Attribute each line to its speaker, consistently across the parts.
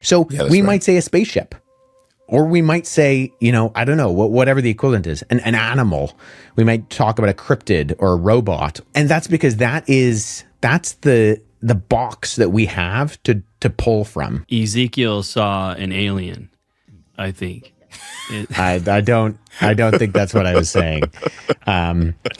Speaker 1: So we might say a spaceship, or we might say, I don't know, whatever the equivalent is, an animal. We might talk about a cryptid or a robot. And that's because that's the box that we have to pull from.
Speaker 2: Ezekiel saw an alien, I think.
Speaker 1: I don't think that's what I was saying.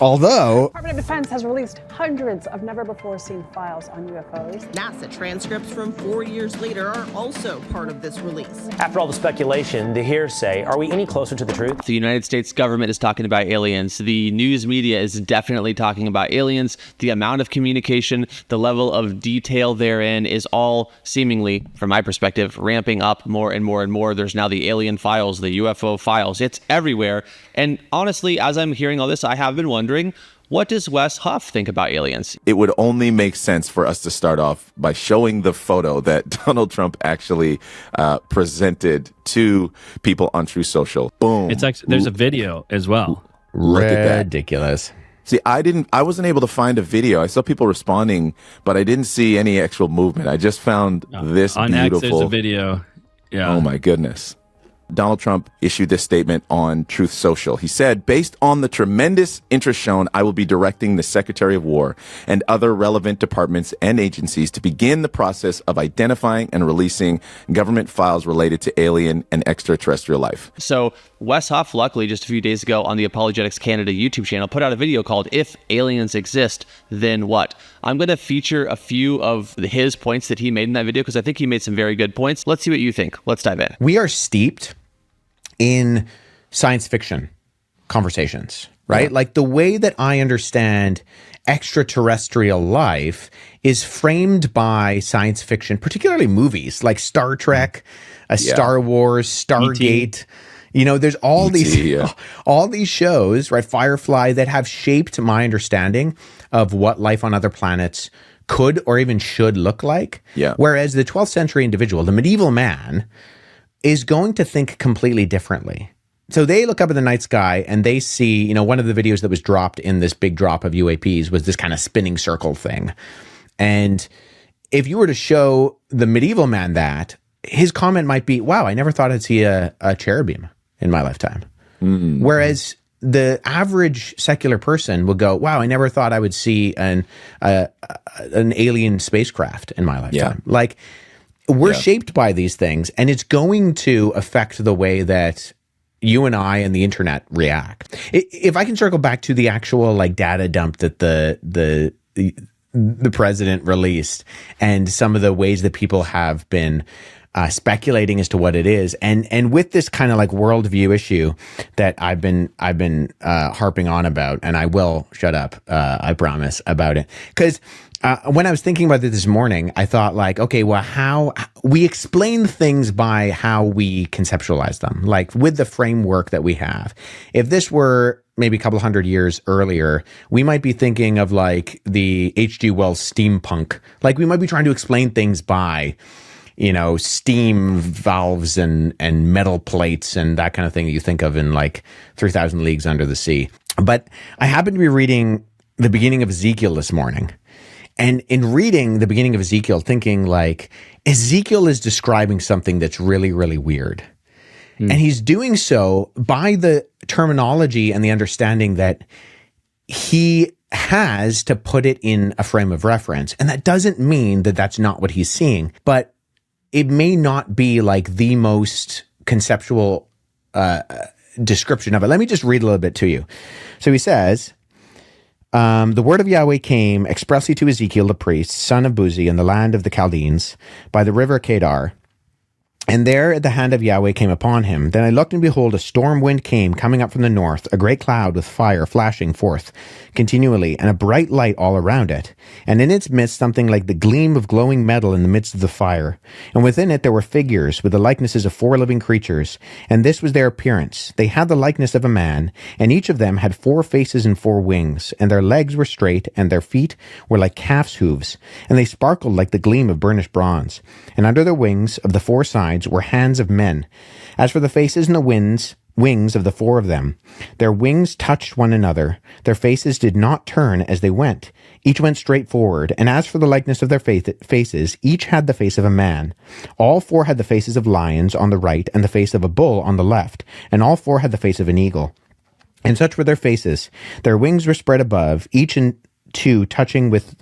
Speaker 1: Although
Speaker 3: Department of Defense has released hundreds of never-before-seen files on UFOs.
Speaker 4: NASA transcripts from 4 years later are also part of this release.
Speaker 5: After all the speculation, the hearsay, are we any closer to the truth?
Speaker 6: The United States government is talking about aliens. The news media is definitely talking about aliens. The amount of communication, the level of detail therein is all seemingly, from my perspective, ramping up more and more and more. There's now the alien files, the UFO files. It's everywhere. And honestly, as I'm hearing all this, I have been wondering, what does Wes Huff think about aliens?
Speaker 7: It would only make sense for us to start off by showing the photo that Donald Trump actually presented to people on Truth Social. Boom.
Speaker 2: It's actually, there's a video as well.
Speaker 7: Look at that.
Speaker 1: Ridiculous.
Speaker 7: See, I wasn't able to find a video. I saw people responding, but I didn't see any actual movement. I just found this
Speaker 2: on
Speaker 7: beautiful.
Speaker 2: X, there's a video. Yeah.
Speaker 7: Oh my goodness. Donald Trump issued this statement on Truth Social. He said, based on the tremendous interest shown, I will be directing the Secretary of War and other relevant departments and agencies to begin the process of identifying and releasing government files related to alien and extraterrestrial life.
Speaker 6: So Wes Huff, luckily, just a few days ago on the Apologetics Canada YouTube channel, put out a video called If Aliens Exist, Then What? I'm going to feature a few of his points that he made in that video because I think he made some very good points. Let's see what you think. Let's dive in.
Speaker 1: We are steeped in science fiction conversations, right? Yeah. Like the way that I understand extraterrestrial life is framed by science fiction, particularly movies like Star Trek, Star Wars, Stargate. There's all these shows, right? Firefly, that have shaped my understanding of what life on other planets could or even should look like.
Speaker 7: Yeah.
Speaker 1: Whereas the 12th century individual, the medieval man, is going to think completely differently. So they look up at the night sky and they see, one of the videos that was dropped in this big drop of UAPs was this kind of spinning circle thing. And if you were to show the medieval man that, his comment might be, wow, I never thought I'd see a cherubim in my lifetime. Mm-hmm. Whereas the average secular person will go, wow, I never thought I would see an alien spacecraft in my lifetime. Yeah. Like, we're shaped by these things, and it's going to affect the way that you and I and the internet react. If I can circle back to the actual data dump that the president released, and some of the ways that people have been speculating as to what it is, and with this kind of worldview issue that I've been harping on about, and I will shut up, I promise, about it, because when I was thinking about it this morning, I thought okay, well, how we explain things by how we conceptualize them, with the framework that we have. If this were maybe a couple hundred years earlier, we might be thinking of the H.G. Wells steampunk. We might be trying to explain things by, steam valves and metal plates and that kind of thing that you think of in 3,000 Leagues Under the Sea. But I happened to be reading the beginning of Ezekiel this morning. And in reading the beginning of Ezekiel, thinking Ezekiel is describing something that's really, really weird. And he's doing so by the terminology and the understanding that he has to put it in a frame of reference. And that doesn't mean that that's not what he's seeing, but it may not be the most conceptual description of it. Let me just read a little bit to you. So he says, the word of Yahweh came expressly to Ezekiel the priest, son of Buzi, in the land of the Chaldeans, by the river Kedar. And there the hand of Yahweh came upon him. Then I looked, and behold, a storm wind came, coming up from the north, a great cloud with fire flashing forth continually, and a bright light all around it. And in its midst something like the gleam of glowing metal in the midst of the fire. And within it there were figures, with the likenesses of 4 living creatures. And this was their appearance. They had the likeness of a man, and each of them had 4 faces and 4 wings. And their legs were straight, and their feet were like calf's hooves. And they sparkled like the gleam of burnished bronze. And under their wings of the 4 sides were hands of men. As for the faces and the wings of the four of them. Their wings touched one another. Their faces did not turn as they went. Each went straight forward. And as for the likeness of their faces, each had the face of a man. All four had the faces of lions on the right and the face of a bull on the left. And all four had the face of an eagle. And such were their faces. Their wings were spread above, each and two touching with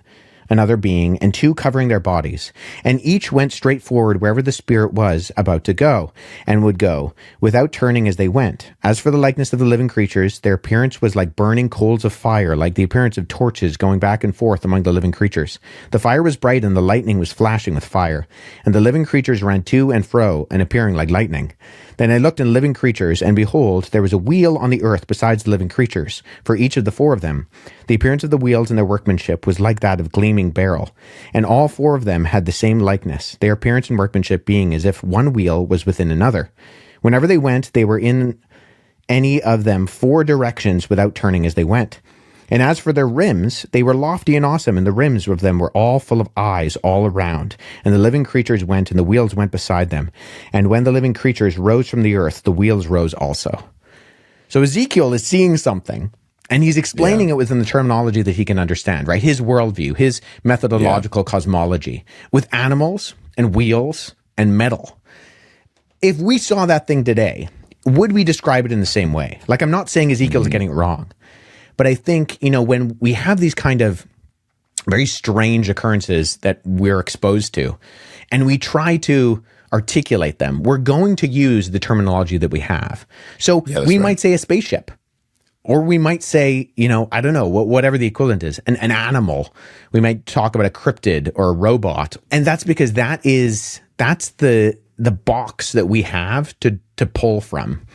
Speaker 1: another being, and two covering their bodies. And each went straight forward wherever the spirit was about to go, and would go, without turning as they went. As for the likeness of the living creatures, their appearance was like burning coals of fire, like the appearance of torches going back and forth among the living creatures. The fire was bright, and the lightning was flashing with fire. And the living creatures ran to and fro, and appearing like lightning. Then I looked in living creatures, and behold, there was a wheel on the earth besides the living creatures, for each of the four of them. The appearance of the wheels and their workmanship was like that of gleaming beryl, and all four of them had the same likeness, their appearance and workmanship being as if one wheel was within another. Whenever they went, they were in any of them four directions without turning as they went. And as for their rims, they were lofty and awesome, and the rims of them were all full of eyes all around. And the living creatures went, and the wheels went beside them. And when the living creatures rose from the earth, the wheels rose also. So Ezekiel is seeing something, and he's explaining it within the terminology that he can understand, right? His worldview, his methodological cosmology, with animals and wheels and metal. If we saw that thing today, would we describe it in the same way? Like, I'm not saying Ezekiel's getting it wrong. But I think, when we have these kind of very strange occurrences that we're exposed to, and we try to articulate them, we're going to use the terminology that we have. So we might say a spaceship, or we might say, I don't know, whatever the equivalent is, an animal. We might talk about a cryptid or a robot. And that's because that's the box that we have to pull from.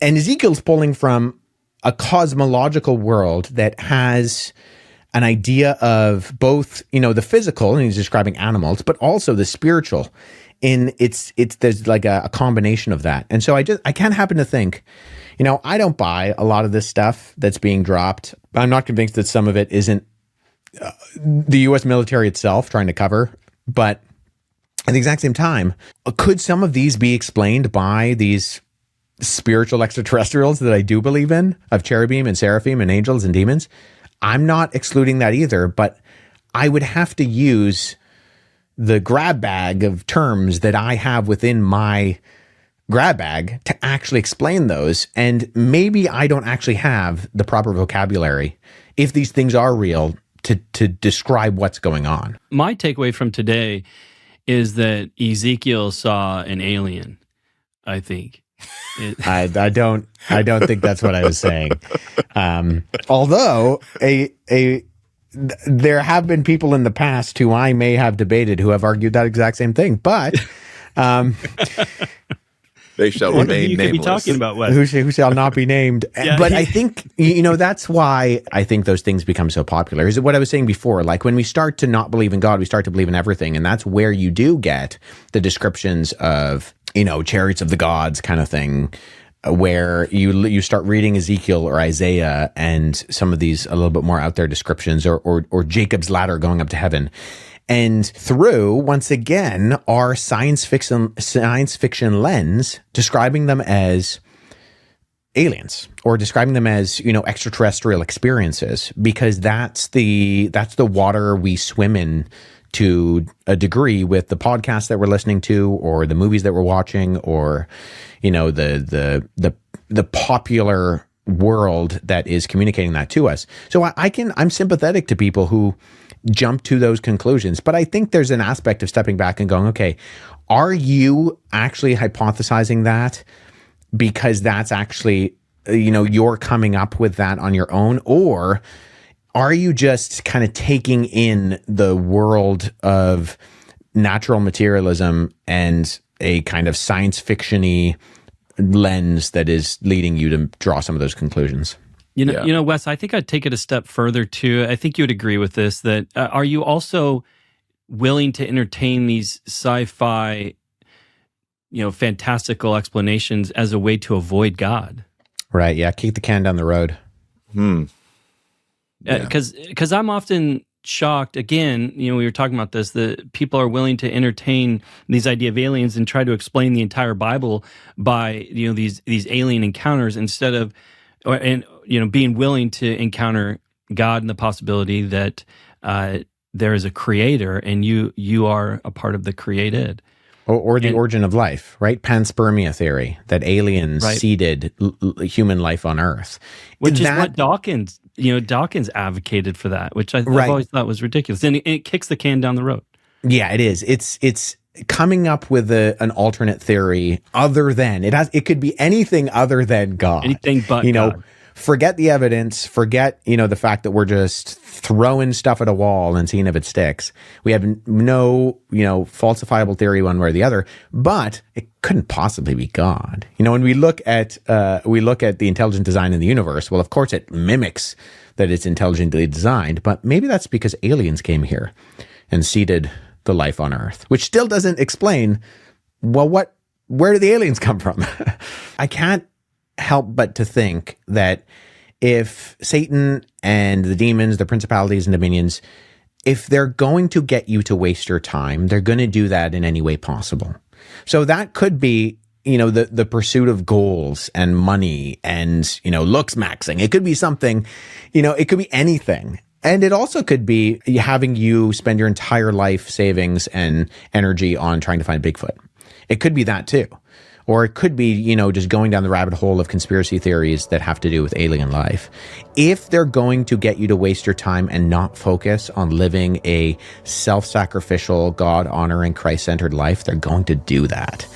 Speaker 1: And Ezekiel's pulling from a cosmological world that has an idea of both, the physical, and he's describing animals, but also the spiritual. There's like a combination of that. And so I can't happen to think, I don't buy a lot of this stuff that's being dropped. I'm not convinced that some of it isn't the U.S. military itself trying to cover, but at the exact same time, could some of these be explained by these spiritual extraterrestrials that I do believe in, of cherubim and seraphim and angels and demons? I'm not excluding that either, but I would have to use the grab bag of terms that I have within my grab bag to actually explain those. And maybe I don't actually have the proper vocabulary, if these things are real, to describe what's going on.
Speaker 2: My takeaway from today is that Ezekiel saw an alien, I think.
Speaker 1: I don't think that's what I was saying. Although there have been people in the past who I may have debated who have argued that exact same thing, but
Speaker 7: they shall remain
Speaker 2: you
Speaker 7: nameless.
Speaker 2: could be talking about Wes.
Speaker 1: Who shall not be named.
Speaker 2: Yeah.
Speaker 1: But I think, that's why I think those things become so popular. Is what I was saying before. Like, when we start to not believe in God, we start to believe in everything. And that's where you do get the descriptions of, chariots of the gods kind of thing, where you start reading Ezekiel or Isaiah and some of these a little bit more out there descriptions, or Jacob's ladder going up to heaven. And through, once again, our science fiction lens, describing them as aliens, or describing them as, extraterrestrial experiences, because that's the water we swim in to a degree with the podcasts that we're listening to, or the movies that we're watching, or, the popular world that is communicating that to us. So I'm sympathetic to people who jump to those conclusions, but I think there's an aspect of stepping back and going, okay, are you actually hypothesizing that because that's actually, you're coming up with that on your own, or are you just kind of taking in the world of natural materialism and a kind of science fiction-y lens that is leading you to draw some of those conclusions?
Speaker 2: Wes, I think I'd take it a step further too. I think you would agree with this, that are you also willing to entertain these sci-fi, fantastical explanations as a way to avoid God?
Speaker 1: Right. Yeah. Kick the can down the road.
Speaker 2: Because I'm often shocked again. We were talking about this. The people are willing to entertain these idea of aliens and try to explain the entire Bible by these alien encounters instead of, being willing to encounter God and the possibility that there is a creator and you are a part of the created.
Speaker 1: Or the origin of life, right? Panspermia theory, that aliens seeded human life on Earth.
Speaker 2: Which is what Dawkins advocated for that, which I've always thought was ridiculous. And it kicks the can down the road. Yeah,
Speaker 1: it is. It's coming up with an alternate theory other than, it could be anything other than God.
Speaker 2: Anything but God.
Speaker 1: Forget the evidence, forget, the fact that we're just throwing stuff at a wall and seeing if it sticks. We have no, falsifiable theory one way or the other, but it couldn't possibly be God. When we look at the intelligent design in the universe, well, of course it mimics that it's intelligently designed, but maybe that's because aliens came here and seeded the life on Earth, which still doesn't explain, well, where did the aliens come from? I can't help but to think that if Satan and the demons, the principalities and dominions, if they're going to get you to waste your time, they're going to do that in any way possible. So that could be, the pursuit of goals and money and, looks maxing. It could be something, it could be anything. And it also could be having you spend your entire life savings and energy on trying to find Bigfoot. It could be that too. Or it could be, just going down the rabbit hole of conspiracy theories that have to do with alien life. If they're going to get you to waste your time and not focus on living a self-sacrificial, God-honoring, Christ-centered life, they're going to do that.